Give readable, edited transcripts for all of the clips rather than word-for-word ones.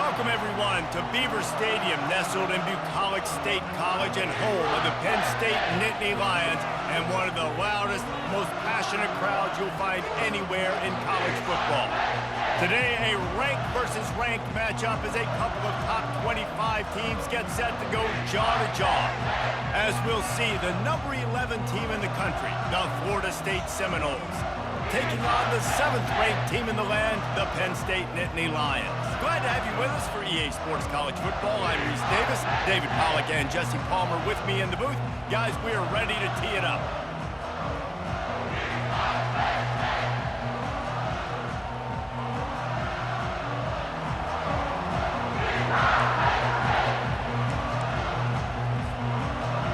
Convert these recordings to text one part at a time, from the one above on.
Welcome, everyone, to Beaver Stadium, nestled in Bucolic State College and home of the Penn State Nittany Lions, and one of the loudest, most passionate crowds you'll find anywhere in college football. Today, a ranked versus ranked matchup as a couple of top 25 teams get set to go jaw to jaw. As we'll see, the number 11 team in the country, the Florida State Seminoles, taking on the 7th-ranked team in the land, the Penn State Nittany Lions. Glad to have you with us for EA Sports College Football. I'm Reese Davis, David Pollack, and Jesse Palmer with me in the booth. Guys, we are ready to tee it up.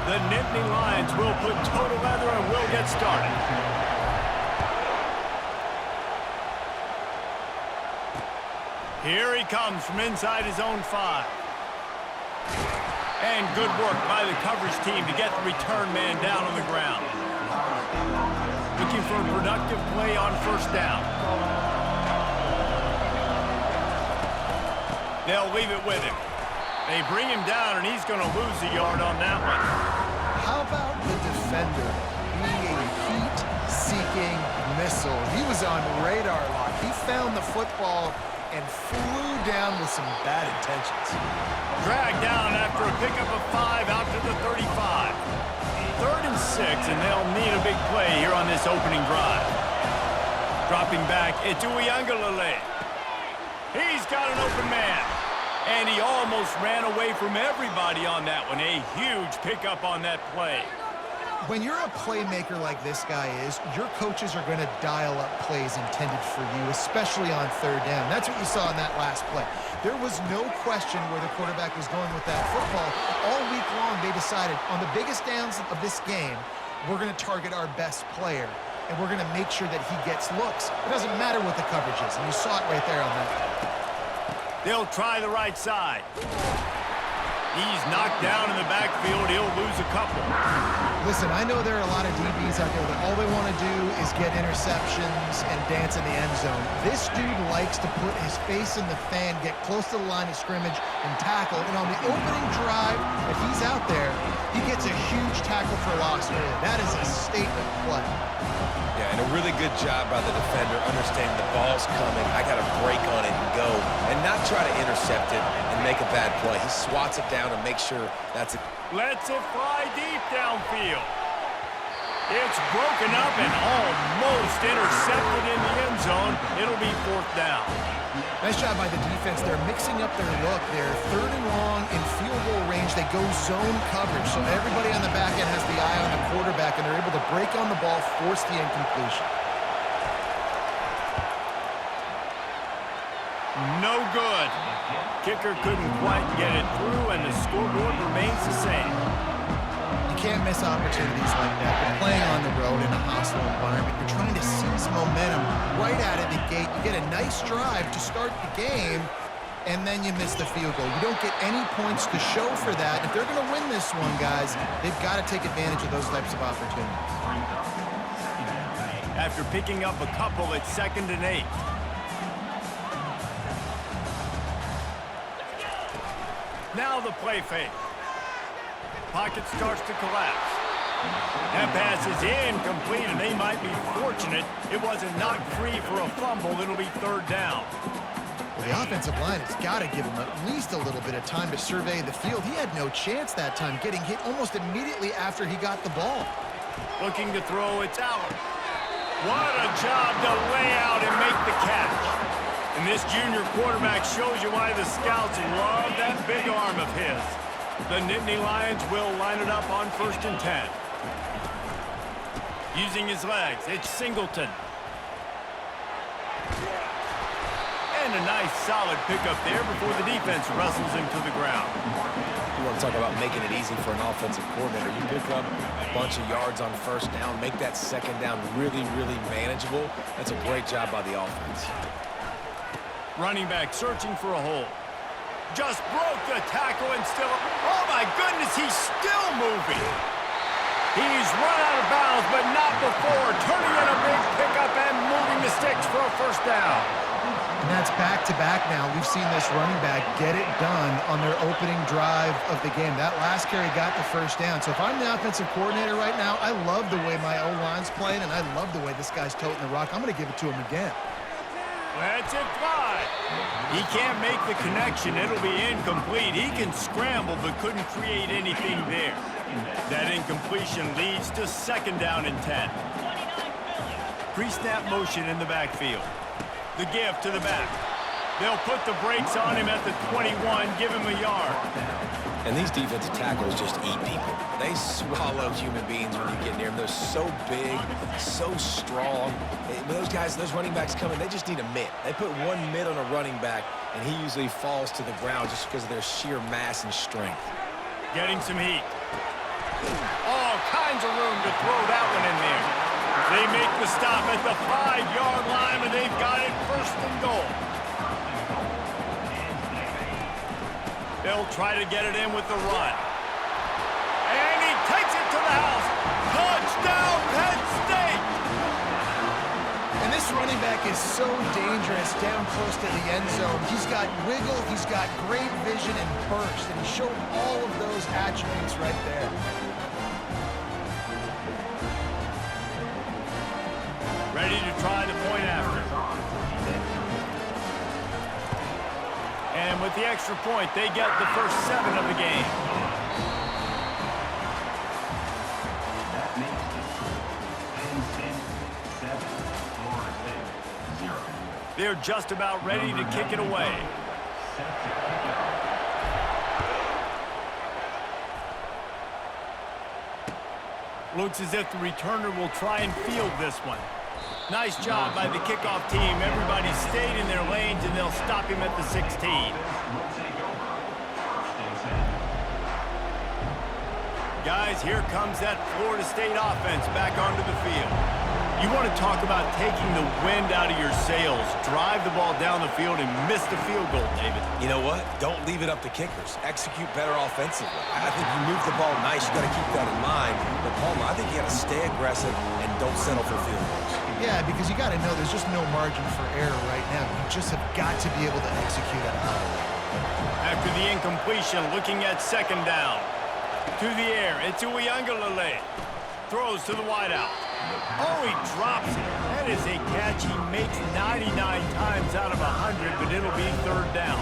The Nittany Lions will put total leather and will get started. Here he comes from inside his own 5. And good work by the coverage team to get the return man down on the ground. Looking for a productive play on first down. They'll leave it with him. They bring him down, and he's going to lose a yard on that one. How about the defender being a heat-seeking missile? He was on radar lock. He found the football and flew down with some bad intentions. Dragged down after a pickup of 5 out to the 35. 3rd and 6, and they'll need a big play here on this opening drive. Dropping back, it's Uiagalelei. He's got an open man. And he almost ran away from everybody on that one. A huge pickup on that play. When you're a playmaker like this guy is, your coaches are going to dial up plays intended for you, especially on 3rd down. That's what you saw in that last play. There was no question where the quarterback was going with that football. All week long, they decided on the biggest downs of this game, we're going to target our best player, and we're going to make sure that he gets looks. It doesn't matter what the coverage is, and you saw it right there on that play. They'll try the right side. He's knocked down in the backfield. He'll lose a couple. Listen, I know there are a lot of DBs out there that all they want to do is get interceptions and dance in the end zone. This dude likes to put his face in the fan, get close to the line of scrimmage, and tackle. And on the opening drive that he's out there, he gets a huge tackle for loss early. That is a statement play. Yeah, and a really good job by the defender understanding the ball's coming. I got to break on it and go, and not try to intercept it and make a bad play. He swats it down and makes sure that's it. Lets it fly deep downfield. It's broken up and almost intercepted in the end zone. It'll be 4th down. Nice job by the defense. They're mixing up their look. They're 3rd and long in field goal range. They go zone coverage, so everybody on the back end has the eye on the quarterback, and they're able to break on the ball, force the incompletion. No good. Kicker couldn't quite get it through, and the scoreboard remains the same. You can't miss opportunities like that. You're playing on the road in a hostile environment. You're trying to seize momentum right out of the gate. You get a nice drive to start the game, and then you miss the field goal. You don't get any points to show for that. If they're going to win this one, guys, they've got to take advantage of those types of opportunities. After picking up a couple, it's 2nd and 8. Now the play fake. Pocket starts to collapse. That pass is incomplete, and they might be fortunate it wasn't knocked free for a fumble. It'll be 3rd down. Well, the offensive line has got to give him at least a little bit of time to survey the field. He had no chance that time, getting hit almost immediately after he got the ball. Looking to throw, it's out. What a job to lay out and make the catch. And this junior quarterback shows you why the scouts love that big arm of his. The Nittany Lions will line it up on 1st and 10. Using his legs, it's Singleton. And a nice solid pickup there before the defense wrestles him to the ground. You want to talk about making it easy for an offensive coordinator. You pick up a bunch of yards on 1st down, make that 2nd down really, really manageable. That's a great job by the offense. Running back searching for a hole. Just broke the tackle and still... Oh, my goodness, he's still moving. He's run out of bounds, but not before. Turning in a big pickup and moving the sticks for a 1st down. And that's back-to-back now. We've seen this running back get it done on their opening drive of the game. That last carry got the first down. So if I'm the offensive coordinator right now, I love the way my O-line's playing, and I love the way this guy's toting the rock. I'm going to give it to him again. That's it, fly. He can't make the connection. It'll be incomplete. He can scramble, but couldn't create anything there. That incompletion leads to 2nd down and 10. Pre-snap motion in the backfield. The give to the back. They'll put the brakes on him at the 21, give him a yard. And these defensive tackles just eat people. They swallow human beings when you get near them. They're so big, so strong. When those guys, those running backs come in, they just need a mitt. They put one mitt on a running back, and he usually falls to the ground just because of their sheer mass and strength. Getting some heat. All kinds of room to throw that one in there. They make the stop at the 5-yard line, and they've got it 1st and goal. They'll try to get it in with the run. And he takes it to the house. Touchdown, Penn State! And this running back is so dangerous down close to the end zone. He's got wiggle, he's got great vision and burst, and he showed all of those attributes right there. Ready to try the point after. And with the extra point, they get the first 7 of the game. They're just about ready to kick it away. Looks as if the returner will try and field this one. Nice job by the kickoff team. Everybody stayed in their lanes, and they'll stop him at the 16. Guys, here comes that Florida State offense back onto the field. You want to talk about taking the wind out of your sails. Drive the ball down the field and miss the field goal, David. You know what? Don't leave it up to kickers. Execute better offensively. I think you move the ball nice. You got to keep that in mind. But, Palmer, I think you got to stay aggressive and don't settle for field goals. Yeah, because you got to know there's just no margin for error right now. You just have got to be able to execute at a high level. After the incompletion, looking at 2nd down. To the air, it's Uiagalelei. Throws to the wideout. Oh, he drops it. That is a catch he makes 99 times out of 100, but it'll be 3rd down.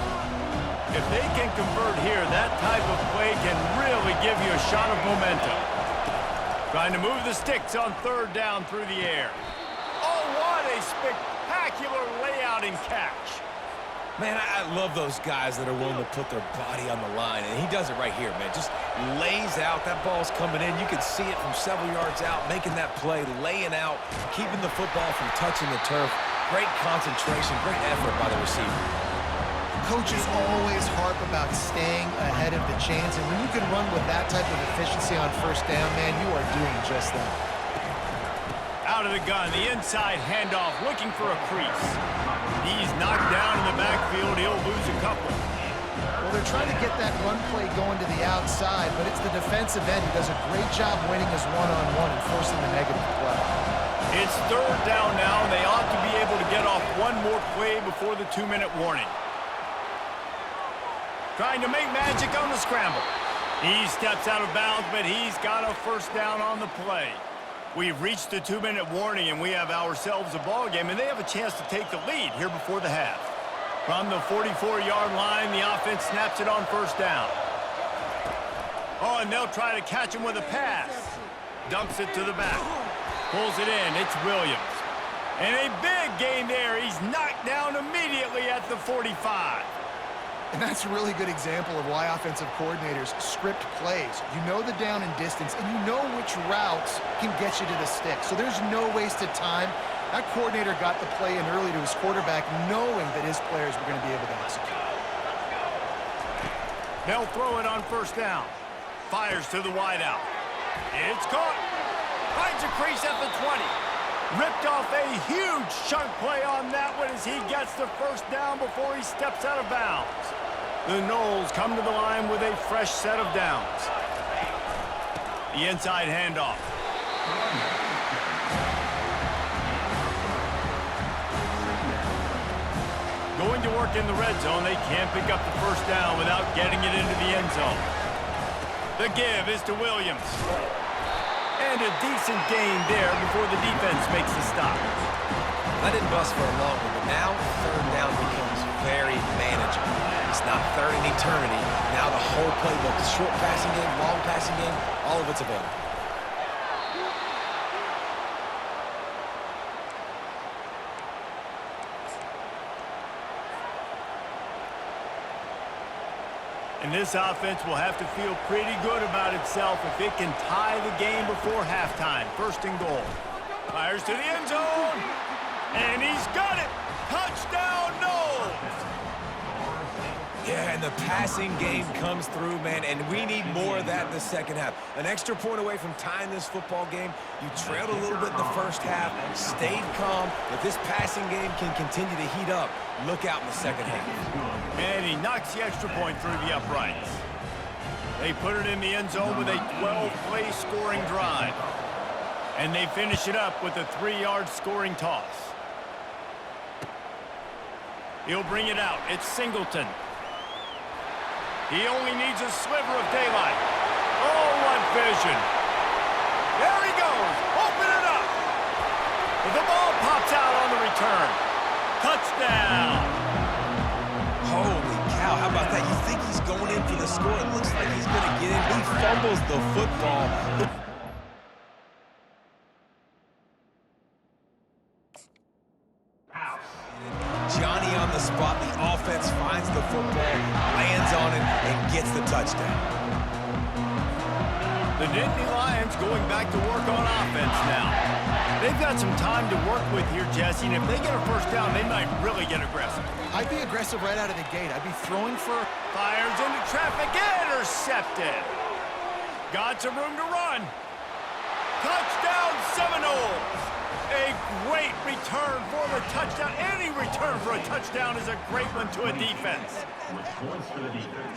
If they can convert here, that type of play can really give you a shot of momentum. Trying to move the sticks on 3rd down through the air. Oh, what a spectacular layout and catch. Man, I love those guys that are willing to put their body on the line, and he does it right here, man. Just lays out. That ball's coming in. You can see it from several yards out, making that play, laying out, keeping the football from touching the turf. Great concentration, great effort by the receiver. Coaches always harp about staying ahead of the chains, and when you can run with that type of efficiency on 1st down, man, you are doing just that. Out of the gun, the inside handoff, looking for a crease. He's knocked down in the backfield. He'll lose a couple. Well, they're trying to get that run play going to the outside, but it's the defensive end who does a great job winning his one-on-one and forcing the negative play. It's 3rd down now, and they ought to be able to get off one more play before the 2-minute warning. Trying to make magic on the scramble. He steps out of bounds, but he's got a 1st down on the play. We've reached the 2-minute warning, and we have ourselves a ball game, and they have a chance to take the lead here before the half. From the 44-yard line, the offense snaps it on 1st down. Oh, and they'll try to catch him with a pass. Dumps it to the back. Pulls it in. It's Williams. And a big gain there. He's knocked down immediately at the 45. And that's a really good example of why offensive coordinators script plays. You know the down and distance, and you know which routes can get you to the stick. So there's no wasted time. That coordinator got the play in early to his quarterback, knowing that his players were going to be able to execute. They'll throw it on 1st down. Fires to the wideout. It's caught. Finds a crease at the 20. Ripped off a huge chunk play on that one as he gets the 1st down before he steps out of bounds. The Noles come to the line with a fresh set of downs. The inside handoff. mark in the red zone. They can't pick up the first down without getting it into the end zone. The give is to Williams. And a decent gain there before the defense makes the stop. That didn't bust for a long one, but now third down becomes very manageable. It's not third in eternity. Now the whole playbook, short passing game, long passing game, all of it's available. And this offense will have to feel pretty good about itself if it can tie the game before halftime. First and goal. Fires to the end zone. And he's got it. Touchdown, no. Yeah, and the passing game comes through, man, and we need more of that in the second half. An extra point away from tying this football game. You trailed a little bit in the first half, stayed calm. If this passing game can continue to heat up, look out in the second half. And he knocks the extra point through the uprights. They put it in the end zone with a 12-play scoring drive. And they finish it up with a 3-yard scoring toss. He'll bring it out. It's Singleton. He only needs a sliver of daylight. Oh, what vision. There he goes. Open it up. The ball pops out on the return. Touchdown. Holy cow, how about that? You think he's going in for the score. It looks like he's going to get in. He fumbles the football. Johnny on the spot. The offense finds the football, lands on it, and gets the touchdown. The Nittany Lions going back to work on offense now. They've got some time to work with here, Jesse, and if they get a first down, they might really get aggressive. I'd be aggressive right out of the gate. I'd be throwing for... Fires into traffic, intercepted. Got some room to run. Touchdown, Seminoles. A great return for the touchdown. Any return for a touchdown is a great one to a defense.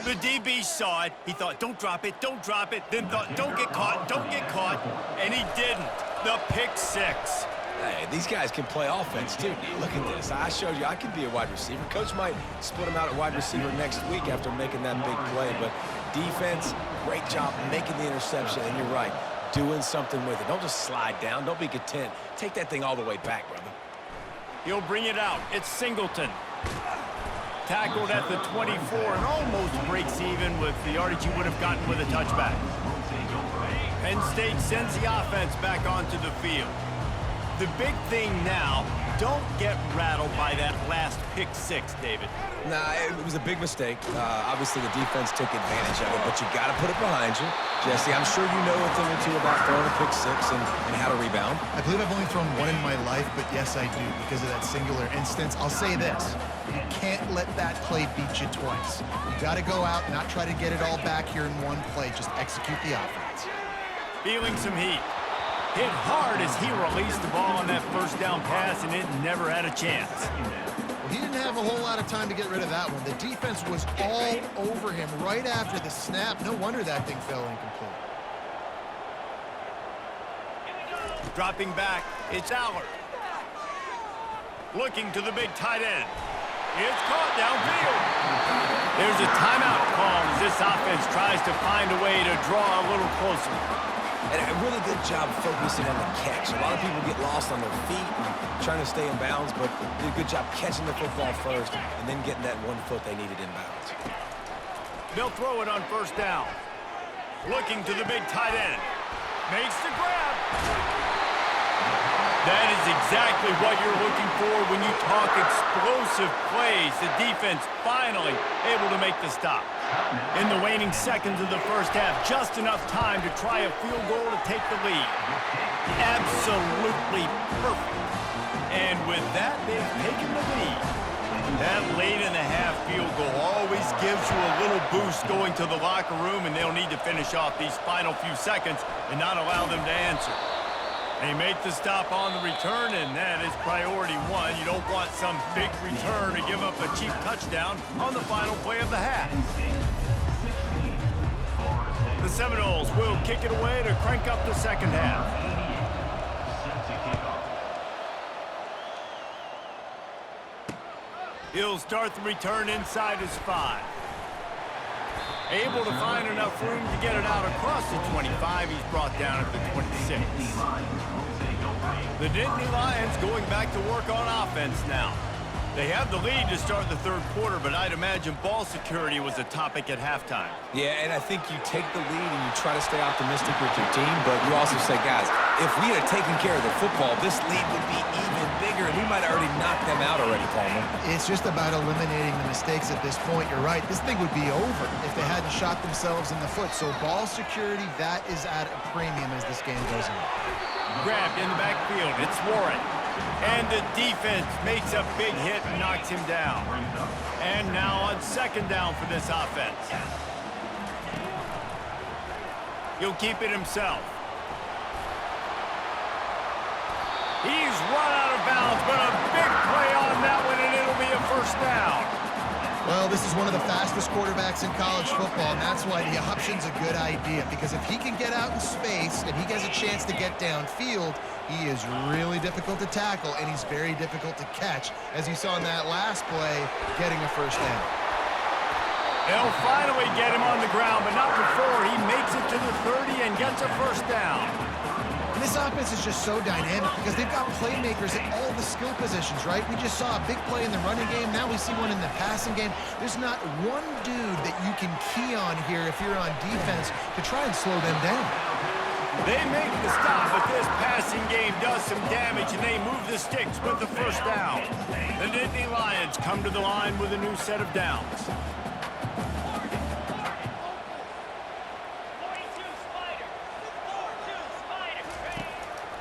The DB saw it. He thought, don't drop it, don't drop it. Then thought, don't get caught, don't get caught. And he didn't. The pick six. Hey, these guys can play offense, too. Look at this. I showed you I could be a wide receiver. Coach might split him out at wide receiver next week after making that big play. But defense, great job making the interception. And you're right, doing something with it. Don't just slide down. Don't be content. Take that thing all the way back, brother. He'll bring it out. It's Singleton. Tackled at the 24 and almost breaks even with the yardage he would have gotten with a touchback. Penn State sends the offense back onto the field. The big thing now, don't get rattled by that last pick six, David. Nah, it was a big mistake. Obviously, the defense took advantage of it, but you got to put it behind you. Jesse, I'm sure you know a thing or two about throwing a pick six and how to rebound. I believe I've only thrown one in my life, but yes, I do because of that singular instance. I'll say this. You can't let that play beat you twice. You got to go out, not try to get it all back here in one play. Just execute the offense. Feeling some heat. Hit hard as he released the ball on that first down pass, and it never had a chance. Well, he didn't have a whole lot of time to get rid of that one. The defense was all over him right after the snap. No wonder that thing fell incomplete. Dropping back, it's Allard. Looking to the big tight end. It's caught downfield. There's a timeout call as this offense tries to find a way to draw a little closer. And a really good job focusing on the catch. A lot of people get lost on their feet and trying to stay in bounds, but did a good job catching the football first and then getting that 1 foot they needed in bounds. They'll throw it on first down. Looking to the big tight end. Makes the grab. That is exactly what you're looking for when you talk explosive plays. The defense finally able to make the stop. In the waning seconds of the first half, just enough time to try a field goal to take the lead. Absolutely perfect. And with that, they've taken the lead. That late-in-the-half field goal always gives you a little boost going to the locker room, and they'll need to finish off these final few seconds and not allow them to answer. They make the stop on the return, and that is priority one. You don't want some big return to give up a cheap touchdown on the final play of the half. The Seminoles will kick it away to crank up the second half. He'll start the return inside his 5. Able to find enough room to get it out across the 25. He's brought down at the 26. The Nittany Lions going back to work on offense now. They have the lead to start the third quarter, but I'd imagine ball security was a topic at halftime. Yeah, and I think you take the lead and you try to stay optimistic with your team, but you also say, guys, if we had taken care of the football, this lead would be even bigger, and we might have already knocked them out already, Palmer. It's just about eliminating the mistakes at this point. You're right. This thing would be over if they hadn't shot themselves in the foot. So ball security, that is at a premium as this game goes on. Grabbed in the backfield. It's Warren. And the defense makes a big hit and knocks him down. And now on second down for this offense. He'll keep it himself. He's run out of bounds, but a big play on that one, and it'll be a first down. Well, this is one of the fastest quarterbacks in college football, and that's why the option's a good idea, because if he can get out in space and he gets a chance to get downfield, he is really difficult to tackle, and he's very difficult to catch, as you saw in that last play, getting a first down. They'll finally get him on the ground, but not before he makes it to the 30 and gets a first down. This offense is just so dynamic because they've got playmakers at all the skill positions, right? We just saw a big play in the running game. Now we see one in the passing game. There's not one dude that you can key on here if you're on defense to try and slow them down. They make the stop, but this passing game does some damage, and they move the sticks with the first down. The Nittany Lions come to the line with a new set of downs.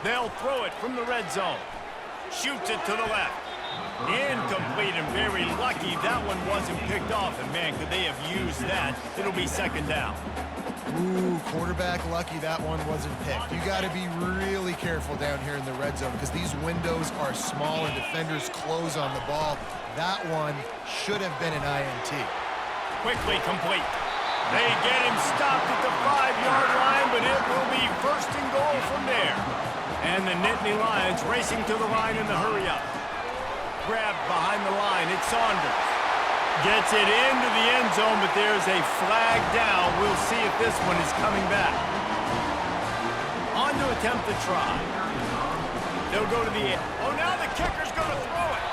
They'll throw it from the red zone. Shoots it to the left. Incomplete, and very lucky that one wasn't picked off. And man, could they have used that. It'll be second down. Ooh, quarterback lucky that one wasn't picked. You got to be really careful down here in the red zone because these windows are small and defenders close on the ball. That one should have been an INT. Quickly complete. They get him stopped at the 5-yard line, but it will be first and goal from there. And the Nittany Lions racing to the line in the hurry-up. Grabbed behind the line. It's Saunders. Gets it into the end zone, but there's a flag down. We'll see if this one is coming back. On to attempt the try. They'll go to the end. Oh, now the kicker's going to throw it.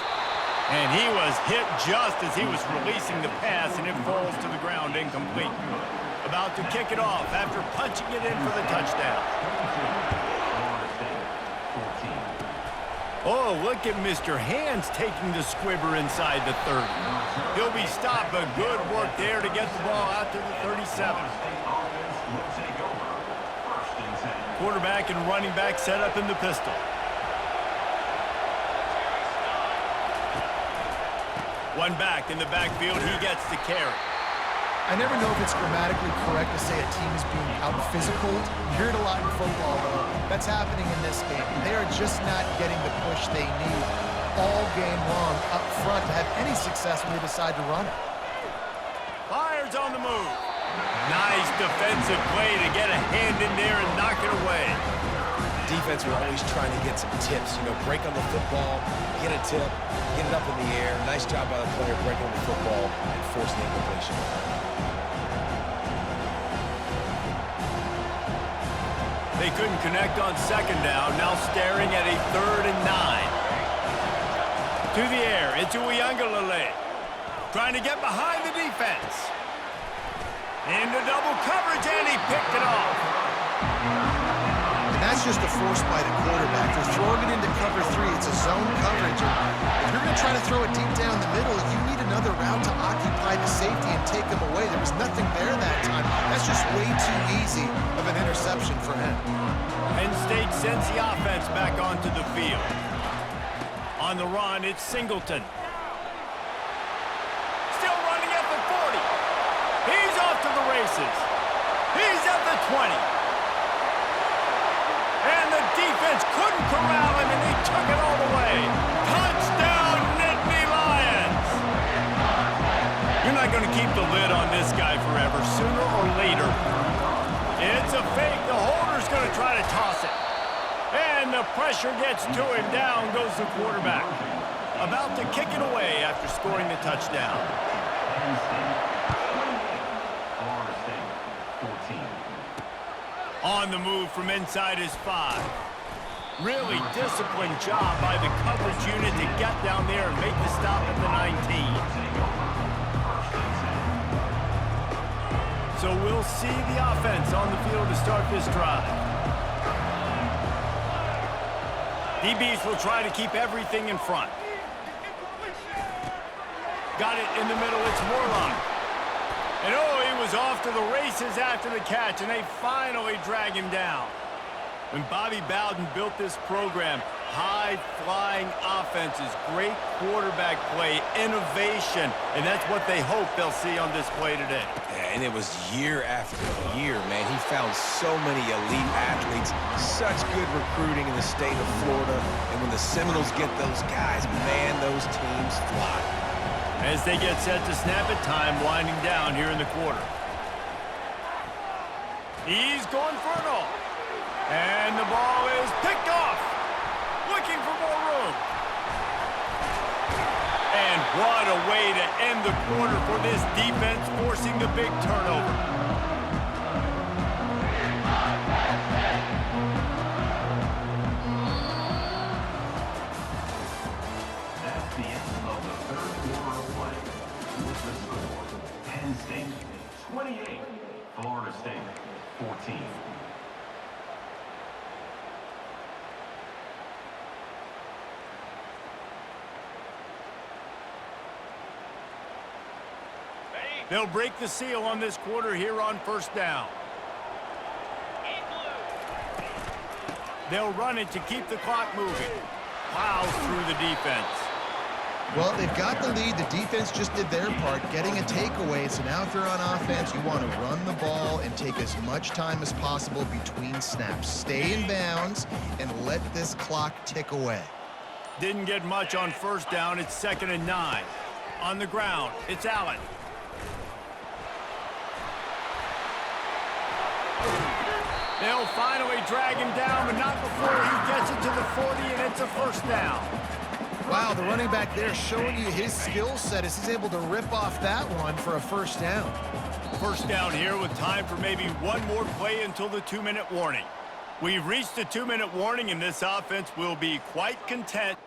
And he was hit just as he was releasing the pass, and it falls to the ground incomplete. About to kick it off after punching it in for the touchdown. Oh, look at Mr. Hands taking the squibber inside the 30. He'll be stopped, but good work there to get the ball out to the 37. Quarterback and running back set up in the pistol. One back in the backfield, he gets the carry. I never know if it's grammatically correct to say a team is being out-physical. You hear it a lot in football, though. That's happening in this game. They are just not getting the push they need all game long up front to have any success when they decide to run it. Fires on the move. Nice defensive play to get a hand in there and knock it away. Defense are always trying to get some tips, you know, break on the football, get a tip, get it up in the air. Nice job by the player breaking on the football and forcing the incompletion. They couldn't connect on second down, now staring at a 3rd and 9. To the air, it's Uiagalelei. Trying to get behind the defense. Into double coverage, and he picked it off. And that's just a force by the quarterback. They're throwing it into cover 3. It's a zone coverage. And if you're going to try to throw it deep down the middle, you need another route to occupy the safety and take them away. There was nothing there that time. That's just way too easy of an interception for him. Penn State sends the offense back onto the field. On the run, it's Singleton. Still running at the 40. He's off to the races. He's at the 20. And the defense couldn't corral him, and he took it all the way. Touchdown, Nittany Lions! You're not going to keep the lid on this guy forever. Sooner or later, it's a fake. The holder's going to try to toss it. And the pressure gets to him. Down goes the quarterback. About to kick it away after scoring the touchdown. Penn State 28, Florida State 14. On the move from inside his 5. Really disciplined job by the coverage unit to get down there and make the stop at the 19. So we'll see the offense on the field to start this drive. DBs will try to keep everything in front. Got it in the middle, it's Morlock. And oh, he was off to the races after the catch, and they finally drag him down. When Bobby Bowden built this program, high-flying offenses, great quarterback play, innovation, and that's what they hope they'll see on display today. Yeah, and it was year after year, man. He found so many elite athletes, such good recruiting in the state of Florida, and when the Seminoles get those guys, man, those teams fly. As they get set to snap it, time winding down here in the quarter. He's going for it all. And the ball is picked off. Looking for more room. And what a way to end the quarter for this defense, forcing the big turnover. That's the end of the third quarter of play. With the score, Penn State 28, Florida State 14. They'll break the seal on this quarter here on first down. They'll run it to keep the clock moving. Plows through the defense. Well, they've got the lead. The defense just did their part, getting a takeaway. So now if you're on offense, you want to run the ball and take as much time as possible between snaps. Stay in bounds and let this clock tick away. Didn't get much on first down. It's 2nd and 9. On the ground, it's Allen. They'll finally drag him down, but not before he gets it to the 40, and it's a first down. Wow, the running back there showing you his skill set as he's able to rip off that one for a first down. First down here with time for maybe one more play until the 2-minute warning. We've reached the 2-minute warning, and this offense will be quite content